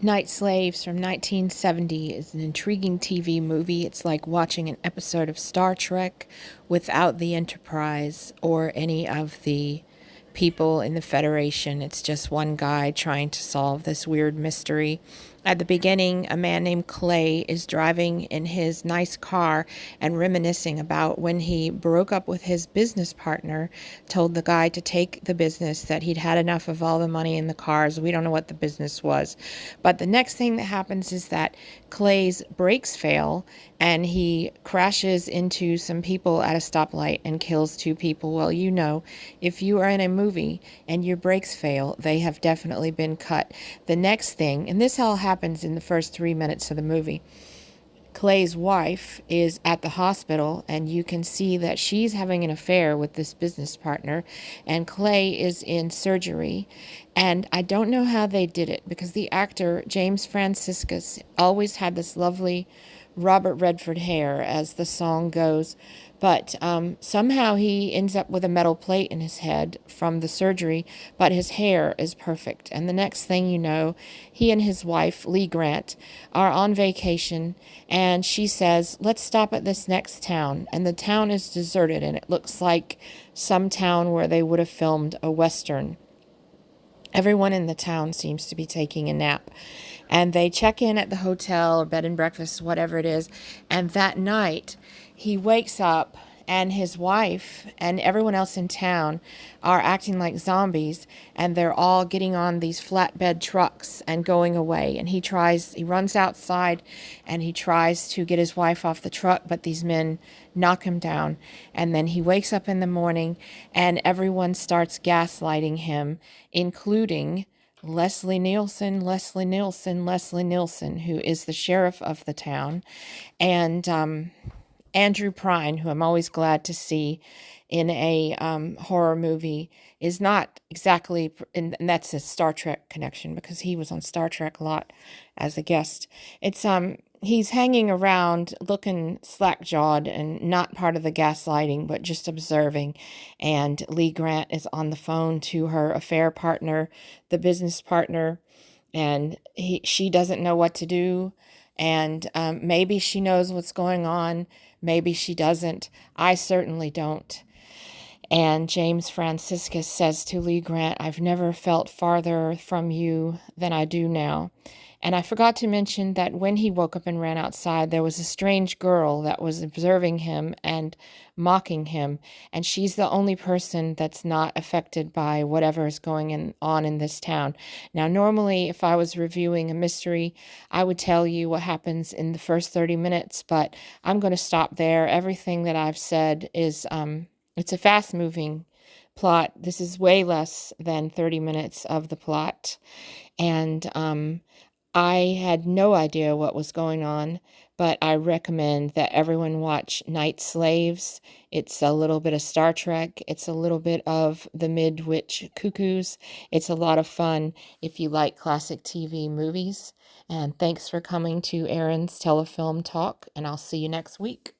Night Slaves from 1970 is an intriguing TV movie. It's like watching an episode of Star Trek without the Enterprise or any of the people in the Federation. It's just one guy trying to solve this weird mystery. At the beginning, a man named Clay is driving in his nice car and reminiscing about when he broke up with his business partner, told the guy to take the business, that he'd had enough of all the money in the cars. We don't know what the business was. But the next thing that happens is that Clay's brakes fail and he crashes into some people at a stoplight and kills two people. Well, you know, if you are in a movie and your brakes fail, they have definitely been cut. The next thing, and this all happens in the first 3 minutes of the movie, Clay's wife is at the hospital, and you can see that she's having an affair with this business partner, and Clay is in surgery. And I don't know how they did it, because the actor, James Franciscus, always had this lovely Robert Redford hair, as the song goes. But somehow he ends up with a metal plate in his head from the surgery, but his hair is perfect. And the next thing you know, he and his wife, Lee Grant, are on vacation, and she says, let's stop at this next town. And the town is deserted, and it looks like some town where they would have filmed a Western. Everyone in the town seems to be taking a nap. And they check in at the hotel or bed and breakfast, whatever it is. And that night, he wakes up and his wife and everyone else in town are acting like zombies, and they're all getting on these flatbed trucks and going away. And he runs outside and he tries to get his wife off the truck, but these men knock him down. And then he wakes up in the morning and everyone starts gaslighting him, including Leslie Nielsen, who is the sheriff of the town, and Andrew Prine, who I'm always glad to see in a horror movie, is not exactly, and that's a Star Trek connection because he was on Star Trek a lot as a guest. It's he's hanging around looking slack-jawed and not part of the gaslighting, but just observing. And Lee Grant is on the phone to her affair partner, the business partner, and she doesn't know what to do. And maybe she knows what's going on. Maybe she doesn't. I certainly don't. And James Franciscus says to Lee Grant, I've never felt farther from you than I do now. And I forgot to mention that when he woke up and ran outside, there was a strange girl that was observing him and mocking him. And she's the only person that's not affected by whatever is going on in this town. Now, normally, if I was reviewing a mystery, I would tell you what happens in the first 30 minutes, but I'm going to stop there. Everything that I've said is, it's a fast-moving plot. This is way less than 30 minutes of the plot. And I had no idea what was going on, but I recommend that everyone watch Night Slaves. It's a little bit of Star Trek. It's a little bit of the Midwich Cuckoos. It's a lot of fun if you like classic TV movies. And thanks for coming to Erin's Telefilm Talk, and I'll see you next week.